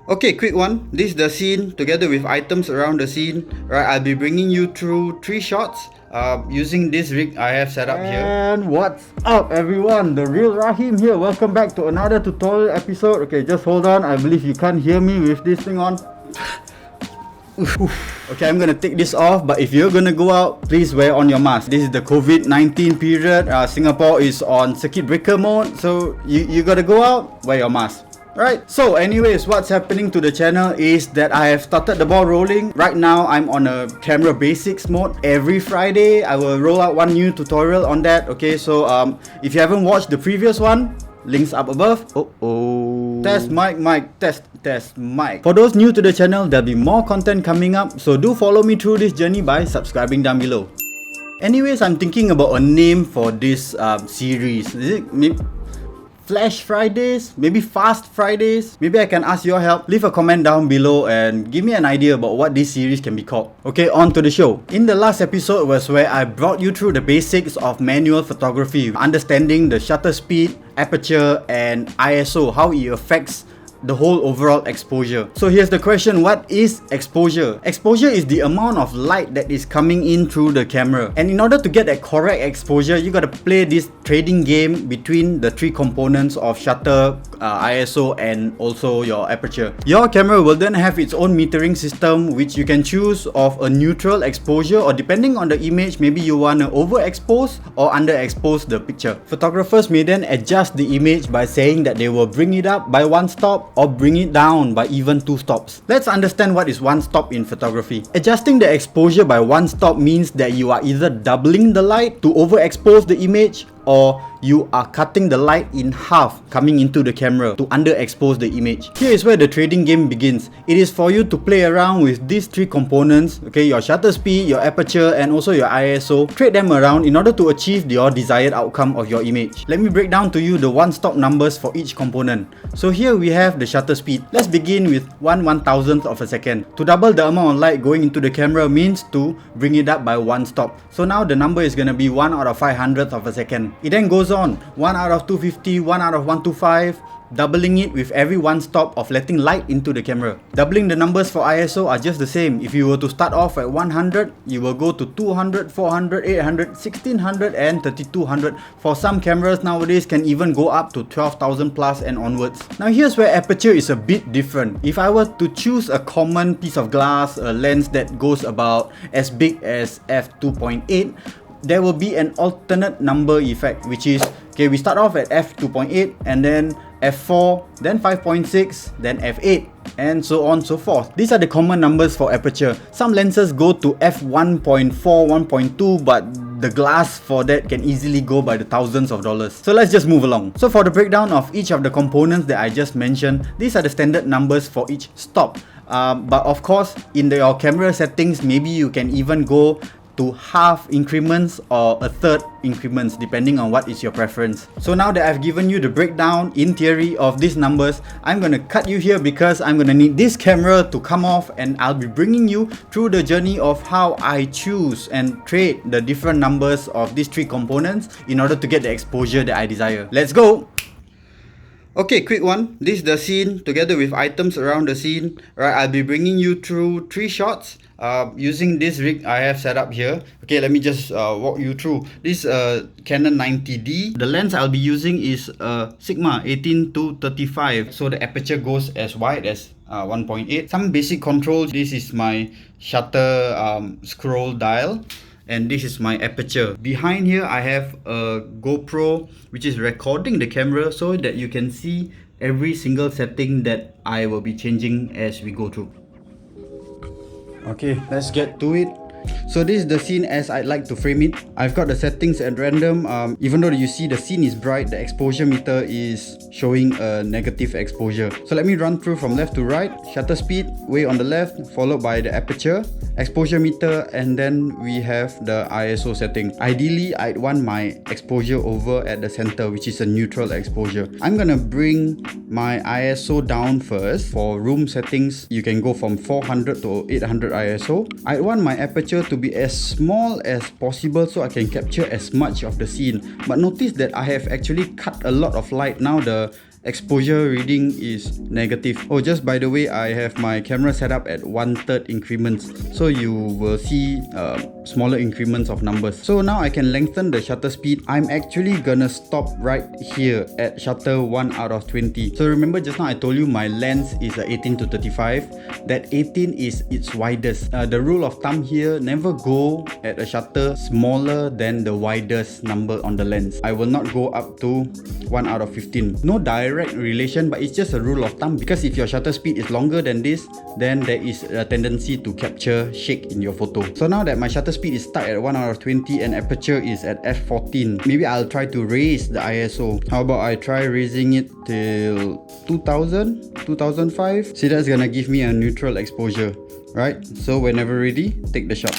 Okay, quick one. This is the scene together with items around the scene. Right, I'll be bringing you through 3 shots using this rig I have set up here. And what's up everyone, the real Rahim here. Welcome back to another tutorial episode. Okay, just hold on, I believe you can't hear me with this thing on. Okay, I'm gonna take this off, but if you're gonna go out, please wear on your mask. This is the COVID-19 period. Singapore is on circuit breaker mode, so you gotta go out, wear your mask. Right, so anyways, what's happening to the channel is that I have started the ball rolling. Right now, I'm on a camera basics mode. Every Friday, I will roll out one new tutorial on that. Okay, so if you haven't watched the previous one, links up above. Test mic, test mic. For those new to the channel, there'll be more content coming up, so do follow me through this journey by subscribing down below. Anyways, I'm thinking about a name for this series. Is it maybe Flash Fridays? Maybe Fast Fridays? Maybe I can ask your help. Leave a comment down below and give me an idea about what this series can be called. Okay, on to the show. In the last episode was where I brought you through the basics of manual photography, understanding the shutter speed, aperture, and ISO, how it affects the whole overall exposure. So here's the question, what is exposure? Exposure is the amount of light that is coming in through the camera. And in order to get that correct exposure, you gotta play this trading game between the 3 components of shutter, ISO, and also your aperture. Your camera will then have its own metering system, which you can choose of a neutral exposure, or depending on the image, maybe you wanna overexpose or underexpose the picture. Photographers may then adjust the image by saying that they will bring it up by 1 stop or bring it down by even 2 stops. Let's understand what is 1 stop in photography. Adjusting the exposure by 1 stop means that you are either doubling the light to overexpose the image, or you are cutting the light in half coming into the camera to underexpose the image. Here is where the trading game begins. It is for you to play around with these 3 components, okay, your shutter speed, your aperture, and also your ISO. Trade them around in order to achieve your desired outcome of your image. Let me break down to you the 1-stop numbers for each component. So here we have the shutter speed. Let's begin with 1/1000th of a second. To double the amount of light going into the camera means to bring it up by 1 stop. So now the number is gonna be 1/500th of a second. It then goes on 1/250, 1/125, doubling it with every 1 stop of letting light into the camera. Doubling the numbers for ISO are just the same. If you were to start off at 100, you will go to 200, 400, 800, 1600, and 3200. For some cameras nowadays can even go up to 12,000 plus and onwards. Now here's where aperture is a bit different. If I were to choose a common piece of glass, a lens that goes about as big as f2.8, there will be an alternate number effect, which is, okay, we start off at f2.8 and then f4, then 5.6, then f8, and so on so forth. These are the common numbers for aperture. Some lenses go to f1.4, 1.2, but the glass for that can easily go by the thousands of dollars. So let's just move along. So for the breakdown of each of the components that I just mentioned, these are the standard numbers for each stop. But of course, in your camera settings, maybe you can even go to half increments or a third increments, depending on what is your preference. So now that I've given you the breakdown in theory of these numbers, I'm gonna cut you here because I'm gonna need this camera to come off, and I'll be bringing you through the journey of how I choose and trade the different numbers of these 3 components in order to get the exposure that I desire. Let's go! Okay, quick one. This is the scene together with items around the scene. Right, I'll be bringing you through 3 shots using this rig I have set up here. Okay, let me just walk you through. This Canon 90D. The lens I'll be using is Sigma 18-35. So the aperture goes as wide as 1.8. Some basic controls. This is my shutter scroll dial, and this is my aperture. Behind here I have a GoPro which is recording the camera so that you can see every single setting that I will be changing as we go through. Okay, let's get to it. So this is the scene as I'd like to frame it. I've got the settings at random. Even though you see the scene is bright, the exposure meter is showing a negative exposure. So let me run through from left to right. Shutter speed way on the left, followed by the aperture, exposure meter, and then we have the ISO setting. Ideally, I'd want my exposure over at the center, which is a neutral exposure. I'm gonna bring my ISO down first. For room settings, you can go from 400 to 800 ISO. I want my aperture to be as small as possible so I can capture as much of the scene. But notice that I have actually cut a lot of light. Now the exposure reading is negative. Oh, just by the way, I have my camera set up at 1/3 increments, so you will see smaller increments of numbers. So now I can lengthen the shutter speed. I'm actually gonna stop right here at shutter 1/20. So remember just now I told you my lens is a 18 to 35. That 18 is its widest. The rule of thumb here, never go at a shutter smaller than the widest number on the lens. I will not go up to 1/15. No direct relation, but it's just a rule of thumb, because if your shutter speed is longer than this, then there is a tendency to capture shake in your photo. So now that my shutter speed is stuck at 1/20 and aperture is at f14, maybe I'll try to raise the ISO. How about I try raising it till 2000, 2005? See, that's gonna give me a neutral exposure, right? So whenever ready, take the shot.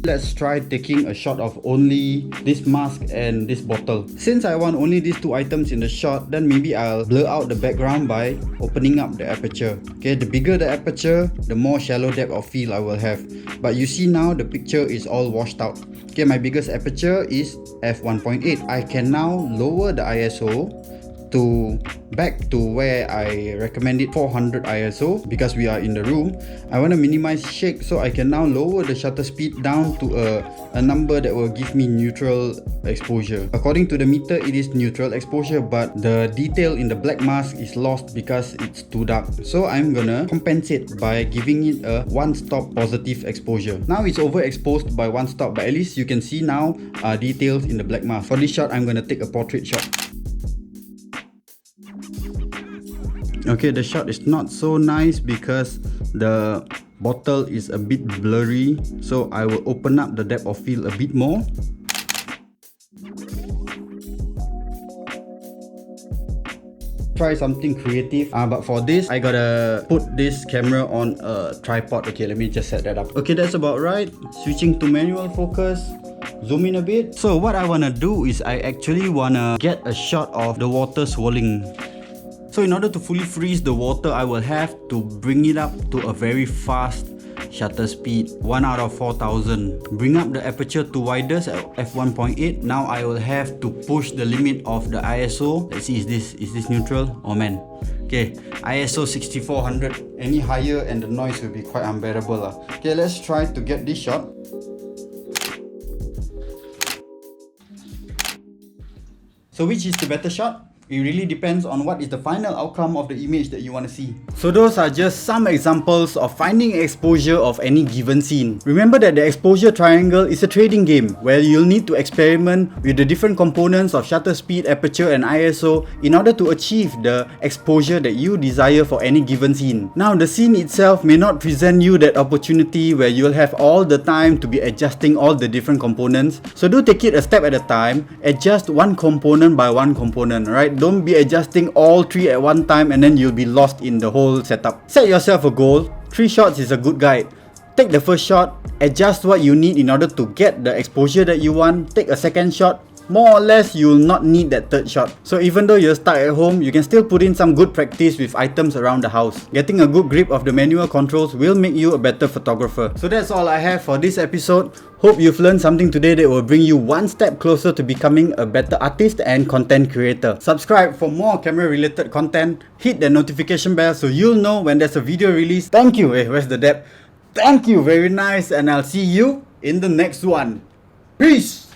Let's try taking a shot of only this mask and this bottle. Since I want only these two items in the shot, then maybe I'll blur out the background by opening up the aperture. Okay, the bigger the aperture, the more shallow depth of field I will have. But you see now the picture is all washed out. Okay, my biggest aperture is f1.8. I can now lower the ISO to back to where I recommended 400 ISO, because we are in the room. I want to minimize shake, so I can now lower the shutter speed down to a number that will give me neutral exposure. According to the meter, it is neutral exposure, but the detail in the black mask is lost because it's too dark. So I'm gonna compensate by giving it a one-stop positive exposure. Now it's overexposed by one stop, but at least you can see now details in the black mask. For this shot, I'm gonna take a portrait shot. Okay, the shot is not so nice because the bottle is a bit blurry, so I will open up the depth of field a bit more. Try something creative, but for this I gotta put this camera on a tripod. Okay, let me just set that up. Okay, that's about right. Switching to manual focus. Zoom in a bit. So what I wanna do is I actually wanna get a shot of the water swirling. So in order to fully freeze the water, I will have to bring it up to a very fast shutter speed, 1/4000. Bring up the aperture to widest at f1.8. Now I will have to push the limit of the ISO. Let's see, is this neutral? Oh man. Okay, ISO 6400. Any higher and the noise will be quite unbearable. Okay, let's try to get this shot. So which is the better shot? It really depends on what is the final outcome of the image that you want to see. So those are just some examples of finding exposure of any given scene. Remember that the exposure triangle is a trading game where you'll need to experiment with the different components of shutter speed, aperture and ISO in order to achieve the exposure that you desire for any given scene. Now the scene itself may not present you that opportunity where you'll have all the time to be adjusting all the different components. So do take it a step at a time, adjust one component by one component, right? Don't be adjusting all three at one time and then you'll be lost in the whole setup. Set yourself a goal. 3 shots is a good guide. Take the first shot, adjust what you need in order to get the exposure that you want. Take a second shot. More or less, you will not need that third shot. So even though you're stuck at home, you can still put in some good practice with items around the house. Getting a good grip of the manual controls will make you a better photographer. So that's all I have for this episode. Hope you've learned something today that will bring you one step closer to becoming a better artist and content creator. Subscribe for more camera related content. Hit the notification bell so you'll know when there's a video release. Thank you. Where's the depth? Thank you. Very nice. And I'll see you in the next one. Peace.